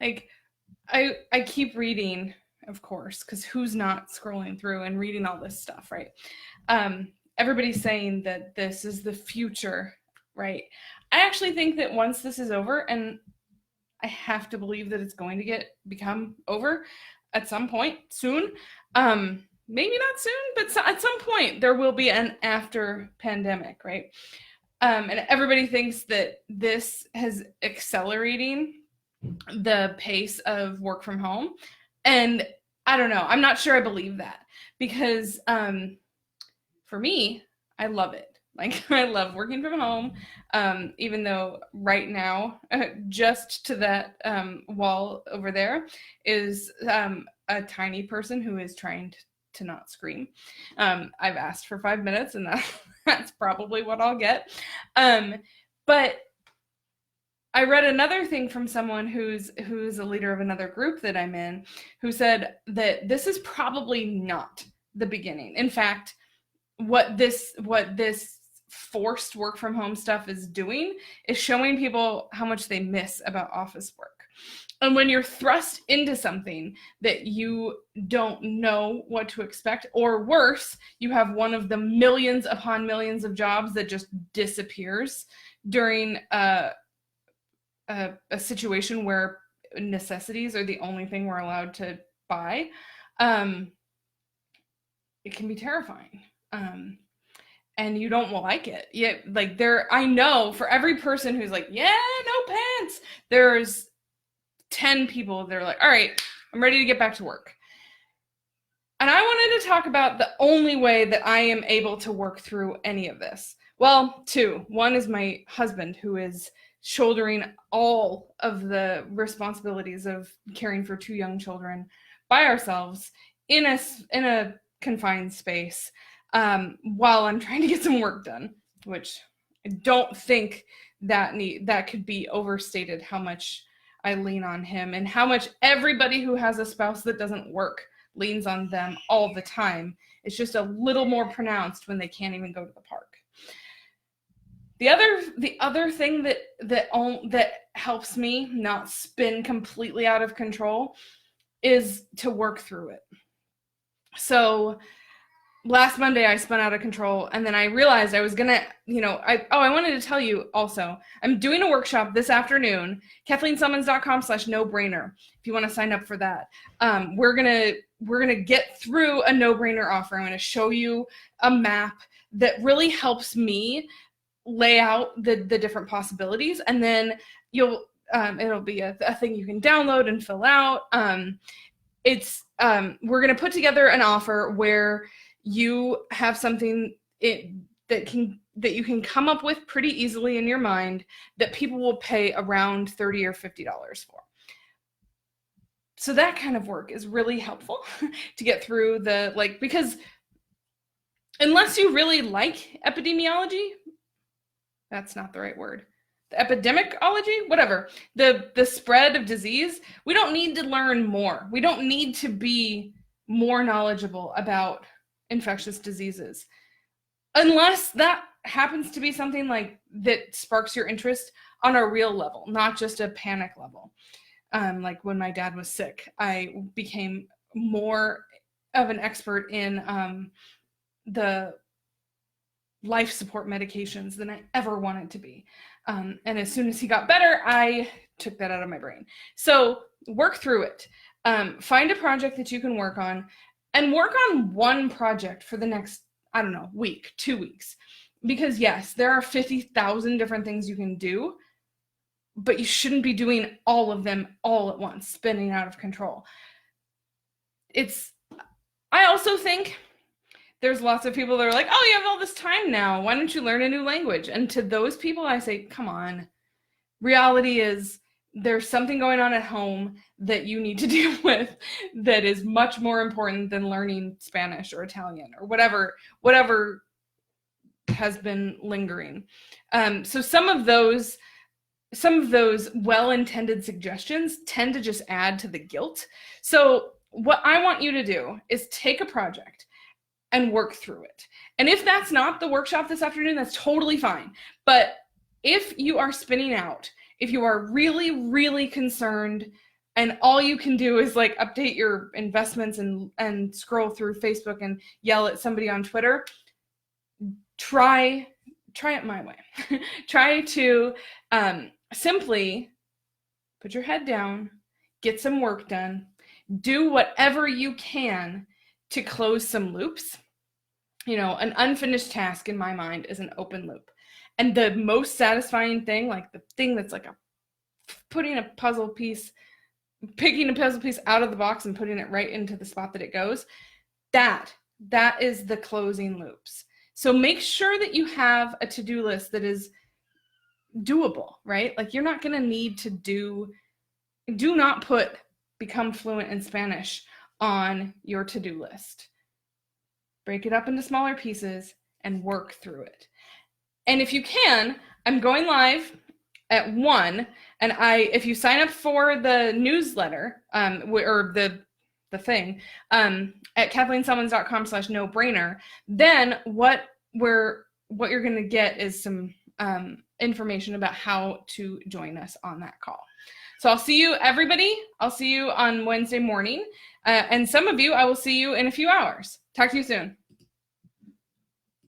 Like, I keep reading, of course, because who's not scrolling through and reading all this stuff, right? Everybody's saying that this is the future, right? I actually think that once this is over, and I have to believe that it's going to become over at some point soon. Maybe not soon, but at some point there will be an after pandemic, right? And everybody thinks that this has accelerating the pace of work from home. And I don't know. I'm not sure I believe that because for me, I love it. Like, I love working from home, even though right now, just to that wall over there is a tiny person who is trying to not scream. I've asked for 5 minutes, and that's probably what I'll get. But I read another thing from someone who's a leader of another group that I'm in, who said that this is probably not the beginning. In fact, what this forced work from home stuff is doing is showing people how much they miss about office work. And when you're thrust into something that you don't know what to expect, or worse, you have one of the millions upon millions of jobs that just disappears during a situation where necessities are the only thing we're allowed to buy, it can be terrifying. And you don't like it. Yeah, like I know for every person who's like, yeah, no pants, there's 10 people that are like, all right, I'm ready to get back to work. And I wanted to talk about the only way that I am able to work through any of this. Well, two. One is my husband, who is shouldering all of the responsibilities of caring for 2 young children by ourselves in a confined space, while I'm trying to get some work done, which I don't think that could be overstated, how much I lean on him and how much everybody who has a spouse that doesn't work leans on them all the time. It's just a little more pronounced when they can't even go to the park. The other thing that helps me not spin completely out of control is to work through it. So last Monday I spun out of control, and then I realized I was gonna, I wanted to tell you also, I'm doing a workshop this afternoon, KathleenSummons.com/no-brainer, if you want to sign up for that. We're gonna get through a no-brainer offer. I'm gonna show you a map that really helps me lay out the different possibilities, and then it'll be a thing you can download and fill out. We're gonna put together an offer where you have something that you can come up with pretty easily in your mind that people will pay around $30 or $50 for. So that kind of work is really helpful to get through because unless you really like epidemiology, that's not the right word, the epidemiology, whatever, the spread of disease, we don't need to learn more. We don't need to be more knowledgeable about infectious diseases, unless that happens to be something like that sparks your interest on a real level, not just a panic level. Like when my dad was sick, I became more of an expert in the life support medications than I ever wanted to be. And as soon as he got better, I took that out of my brain. So work through it. Find a project that you can work on, and work on one project for the next, week, 2 weeks. Because yes, there are 50,000 different things you can do, but you shouldn't be doing all of them all at once, spinning out of control. I also think there's lots of people that are like, oh, you have all this time now, why don't you learn a new language? And to those people, I say, come on. Reality is there's something going on at home that you need to deal with that is much more important than learning Spanish or Italian or whatever has been lingering. So some of those well-intended suggestions tend to just add to the guilt. So what I want you to do is take a project and work through it. And if that's not the workshop this afternoon, that's totally fine. But if you are spinning out, if you are really, really concerned and all you can do is like update your investments and scroll through Facebook and yell at somebody on Twitter, try it my way. Try to simply put your head down, get some work done, do whatever you can to close some loops. You know, an unfinished task in my mind is an open loop. And the most satisfying thing, like the thing that's like picking a puzzle piece out of the box and putting it right into the spot that it goes, that is the closing loops. So make sure that you have a to-do list that is doable, right? Like you're not going to need to do not put become fluent in Spanish on your to-do list. Break it up into smaller pieces and work through it. And if you can, I'm going live at 1, and if you sign up for the newsletter, or the thing, at KathleenSelmons.com/no-brainer, then what you're going to get is some information about how to join us on that call. So I'll see you, everybody. I'll see you on Wednesday morning. And some of you, I will see you in a few hours. Talk to you soon.